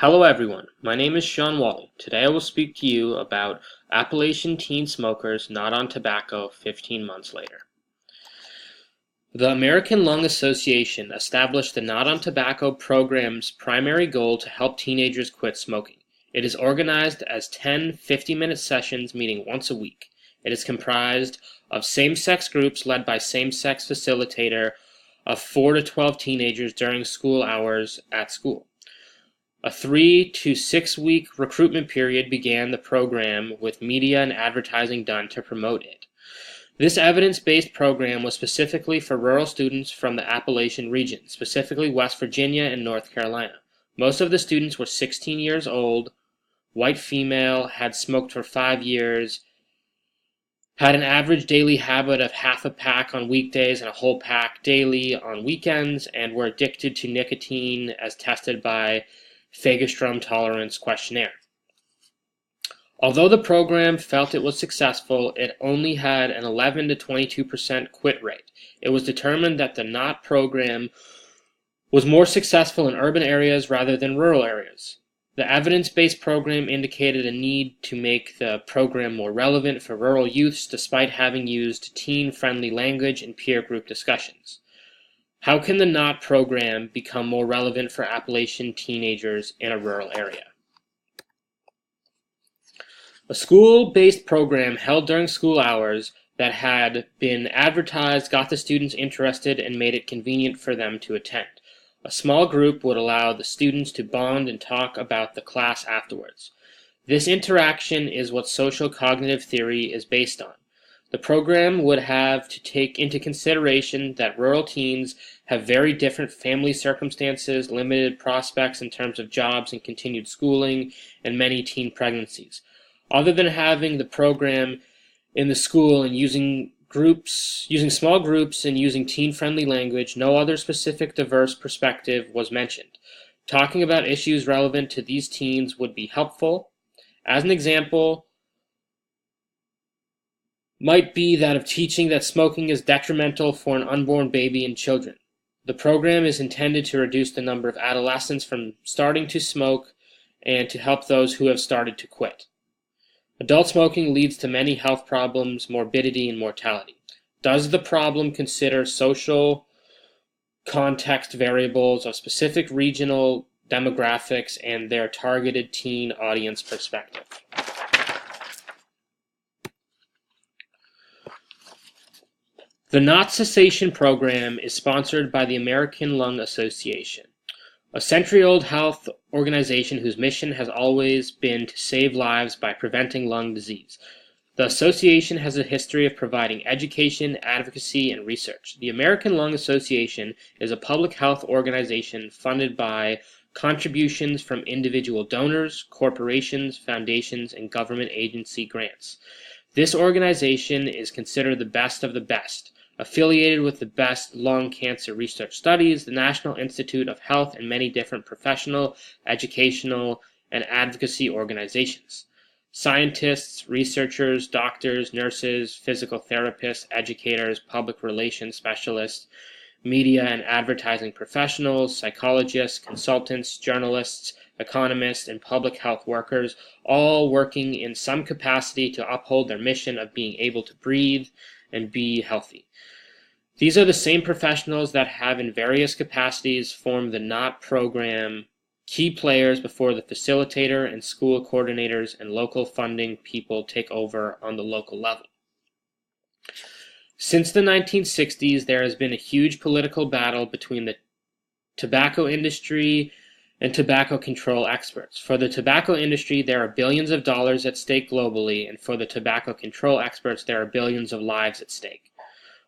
Hello everyone, my name is Sean Walley. Today I will speak to you about Appalachian teen smokers not on tobacco 15 months later. The American Lung Association established the Not on Tobacco program's primary goal to help teenagers quit smoking. It is organized as 10 50-minute sessions meeting once a week. It is comprised of same-sex groups led by same-sex facilitator of 4 to 12 teenagers during school hours at school. A 3 to 6 week recruitment period began the program with media and advertising done to promote it. This evidence-based program was specifically for rural students from the Appalachian region, specifically West Virginia and North Carolina. Most of the students were 16 years old, white female, had smoked for 5 years, had an average daily habit of half a pack on weekdays and a whole pack daily on weekends, and were addicted to nicotine as tested by Fagerstrom Tolerance Questionnaire. Although the program felt it was successful, it only had an 11 to 22% quit rate. It was determined that the NOT program was more successful in urban areas rather than rural areas. The evidence-based program indicated a need to make the program more relevant for rural youths despite having used teen-friendly language in peer group discussions. How can the NOT program become more relevant for Appalachian teenagers in a rural area? A school-based program held during school hours that had been advertised got the students interested and made it convenient for them to attend. A small group would allow the students to bond and talk about the class afterwards. This interaction is what social cognitive theory is based on. The program would have to take into consideration that rural teens have very different family circumstances, limited prospects in terms of jobs and continued schooling, and many teen pregnancies. Other than having the program in the school and using small groups and using teen-friendly language, no other specific diverse perspective was mentioned. Talking about issues relevant to these teens would be helpful. As an example, might be that of teaching that smoking is detrimental for an unborn baby and children. The program is intended to reduce the number of adolescents from starting to smoke and to help those who have started to quit. Adult smoking leads to many health problems, morbidity, and mortality. Does the problem consider social context variables of specific regional demographics and their targeted teen audience perspective? The Not Cessation program is sponsored by the American Lung Association, a century-old health organization whose mission has always been to save lives by preventing lung disease. The association has a history of providing education, advocacy, and research. The American Lung Association is a public health organization funded by contributions from individual donors, corporations, foundations, and government agency grants. This organization is considered the best of the best, affiliated with the best lung cancer research studies, the National Institute of Health, and many different professional, educational, and advocacy organizations. Scientists, researchers, doctors, nurses, physical therapists, educators, public relations specialists, media and advertising professionals, psychologists, consultants, journalists, economists, and public health workers, all working in some capacity to uphold their mission of being able to breathe and be healthy. These are the same professionals that have in various capacities formed the NOT program, key players before the facilitator and school coordinators and local funding people take over on the local level. Since the 1960s, there has been a huge political battle between the tobacco industry and tobacco control experts. For the tobacco industry, there are billions of dollars at stake globally, and for the tobacco control experts, there are billions of lives at stake.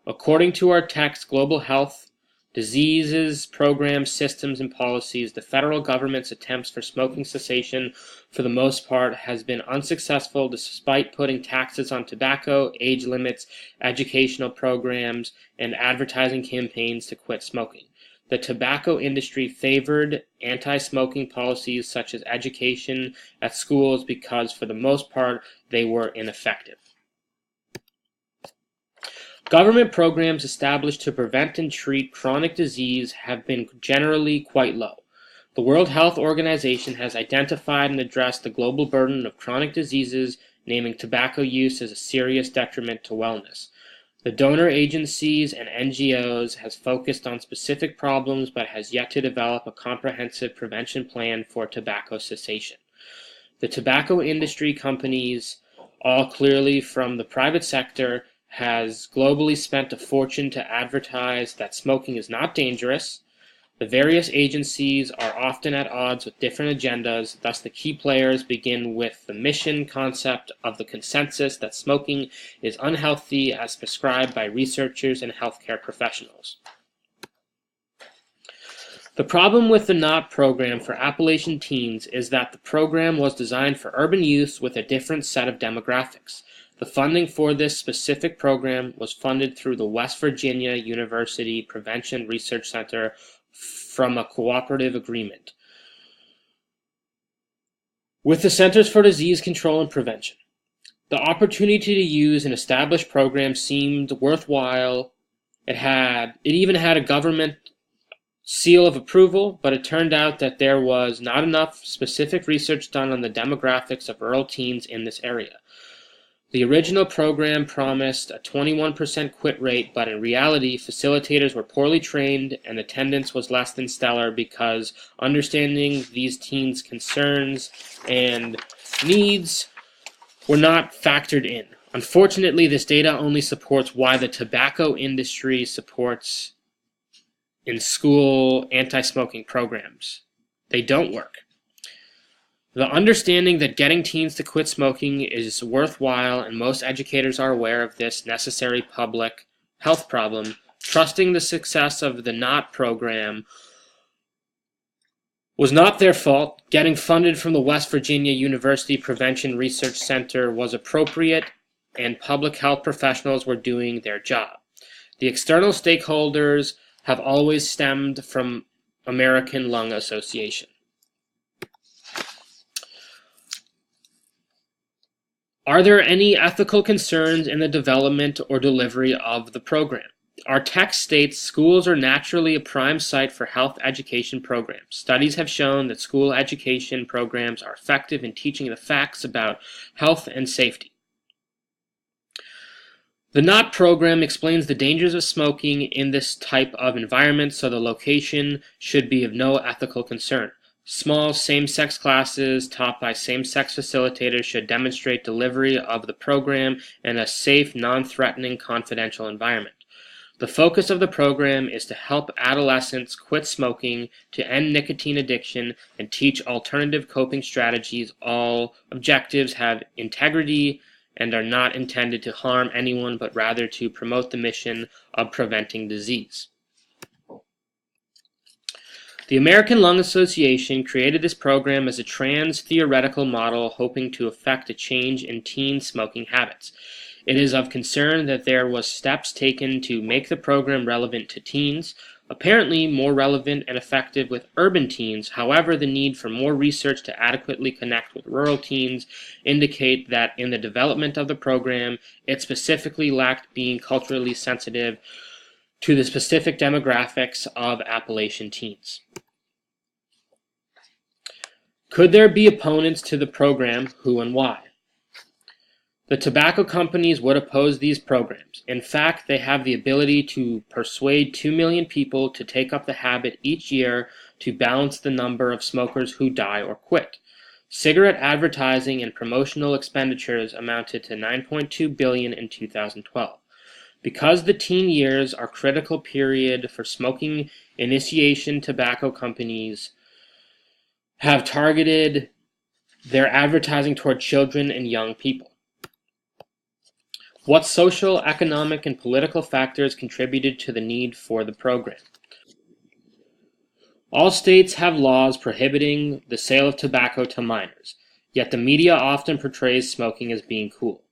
According to our text, Global Health, Diseases, Programs, Systems, and Policies, the federal government's attempts for smoking cessation, for the most part, has been unsuccessful despite putting taxes on tobacco, age limits, educational programs, and advertising campaigns to quit smoking. The tobacco industry favored anti-smoking policies such as education at schools because, for the most part, they were ineffective. Government programs established to prevent and treat chronic disease have been generally quite low. The World Health Organization has identified and addressed the global burden of chronic diseases, naming tobacco use as a serious detriment to wellness. The donor agencies and NGOs has focused on specific problems but has yet to develop a comprehensive prevention plan for tobacco cessation. The tobacco industry companies, all clearly from the private sector, has globally spent a fortune to advertise that smoking is not dangerous. The various agencies are often at odds with different agendas, thus the key players begin with the mission concept of the consensus that smoking is unhealthy as prescribed by researchers and healthcare professionals. The problem with the NOT program for Appalachian teens is that the program was designed for urban youth with a different set of demographics. The funding for this specific program was funded through the West Virginia University Prevention Research Center from a cooperative agreement with the Centers for Disease Control and Prevention. The opportunity to use an established program seemed worthwhile. It even had a government seal of approval, but it turned out that there was not enough specific research done on the demographics of rural teens in this area. The original program promised a 21% quit rate, but in reality, facilitators were poorly trained and attendance was less than stellar because understanding these teens' concerns and needs were not factored in. Unfortunately, this data only supports why the tobacco industry supports in-school anti-smoking programs. They don't work. The understanding that getting teens to quit smoking is worthwhile, and most educators are aware of this necessary public health problem, trusting the success of the NOT program was not their fault. Getting funded from the West Virginia University Prevention Research Center was appropriate, and public health professionals were doing their job. The external stakeholders have always stemmed from American Lung Association. Are there any ethical concerns in the development or delivery of the program? Our text states schools are naturally a prime site for health education programs. Studies have shown that school education programs are effective in teaching the facts about health and safety. The NOT program explains the dangers of smoking in this type of environment, so the location should be of no ethical concern. Small same-sex classes taught by same-sex facilitators should demonstrate delivery of the program in a safe, non-threatening, confidential environment. The focus of the program is to help adolescents quit smoking, to end nicotine addiction, and teach alternative coping strategies. All objectives have integrity and are not intended to harm anyone, but rather to promote the mission of preventing disease. The American Lung Association created this program as a trans-theoretical model hoping to effect a change in teen smoking habits. It is of concern that there was steps taken to make the program relevant to teens, apparently more relevant and effective with urban teens. However, the need for more research to adequately connect with rural teens indicate that in the development of the program, it specifically lacked being culturally sensitive to the specific demographics of Appalachian teens. Could there be opponents to the program? Who and why? The tobacco companies would oppose these programs. In fact, they have the ability to persuade 2 million people to take up the habit each year to balance the number of smokers who die or quit. Cigarette advertising and promotional expenditures amounted to $9.2 billion in 2012. Because the teen years are a critical period for smoking initiation, tobacco companies have targeted their advertising toward children and young people. What social, economic, and political factors contributed to the need for the program? All states have laws prohibiting the sale of tobacco to minors, yet the media often portrays smoking as being cool.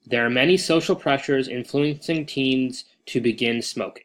There are many social pressures influencing teens to begin smoking.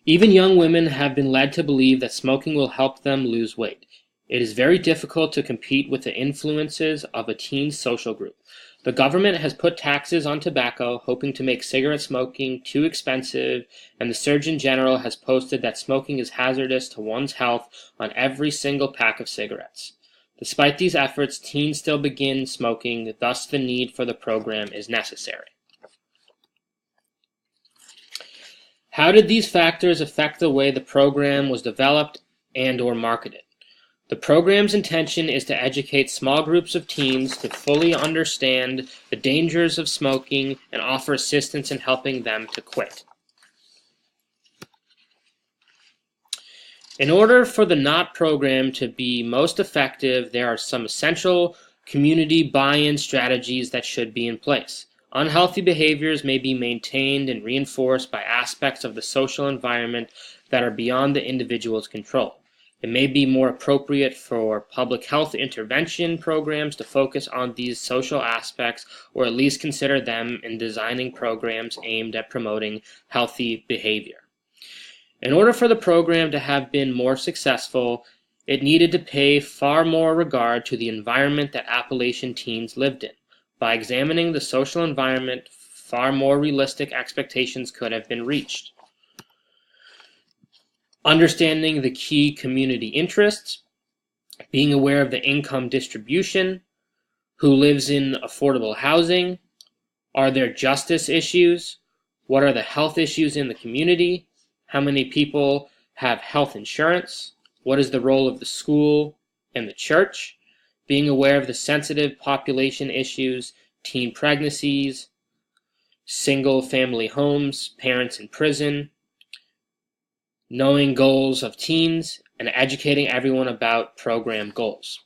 Even young women have been led to believe that smoking will help them lose weight. It is very difficult to compete with the influences of a teen's social group. The government has put taxes on tobacco, hoping to make cigarette smoking too expensive, and the Surgeon General has posted that smoking is hazardous to one's health on every single pack of cigarettes. Despite these efforts, teens still begin smoking, thus the need for the program is necessary. How did these factors affect the way the program was developed and/or marketed? The program's intention is to educate small groups of teens to fully understand the dangers of smoking and offer assistance in helping them to quit. In order for the NOT program to be most effective, there are some essential community buy-in strategies that should be in place. Unhealthy behaviors may be maintained and reinforced by aspects of the social environment that are beyond the individual's control. It may be more appropriate for public health intervention programs to focus on these social aspects, or at least consider them in designing programs aimed at promoting healthy behavior. In order for the program to have been more successful, it needed to pay far more regard to the environment that Appalachian teens lived in. By examining the social environment, far more realistic expectations could have been reached. Understanding the key community interests, being aware of the income distribution, who lives in affordable housing, are there justice issues, what are the health issues in the community, how many people have health insurance, what is the role of the school and the church, being aware of the sensitive population issues, teen pregnancies, single family homes, parents in prison, knowing goals of teens, and educating everyone about program goals.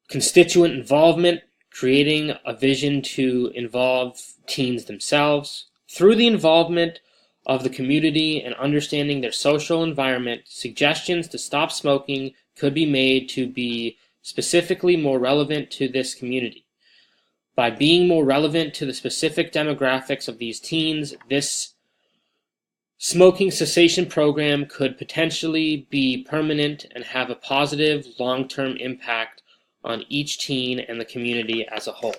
Constituent involvement, creating a vision to involve teens themselves. Through the involvement of the community and understanding their social environment, suggestions to stop smoking could be made to be specifically more relevant to this community. By being more relevant to the specific demographics of these teens, this smoking cessation program could potentially be permanent and have a positive long-term impact on each teen and the community as a whole.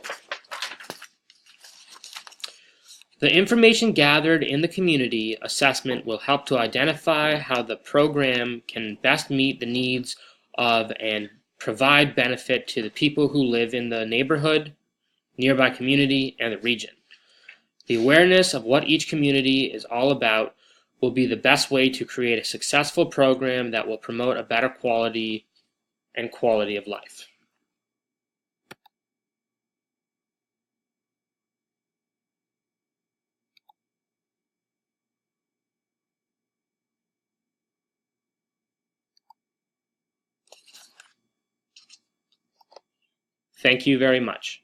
The information gathered in the community assessment will help to identify how the program can best meet the needs of and provide benefit to the people who live in the neighborhood, nearby community, and the region. The awareness of what each community is all about will be the best way to create a successful program that will promote a better quality of life. Thank you very much.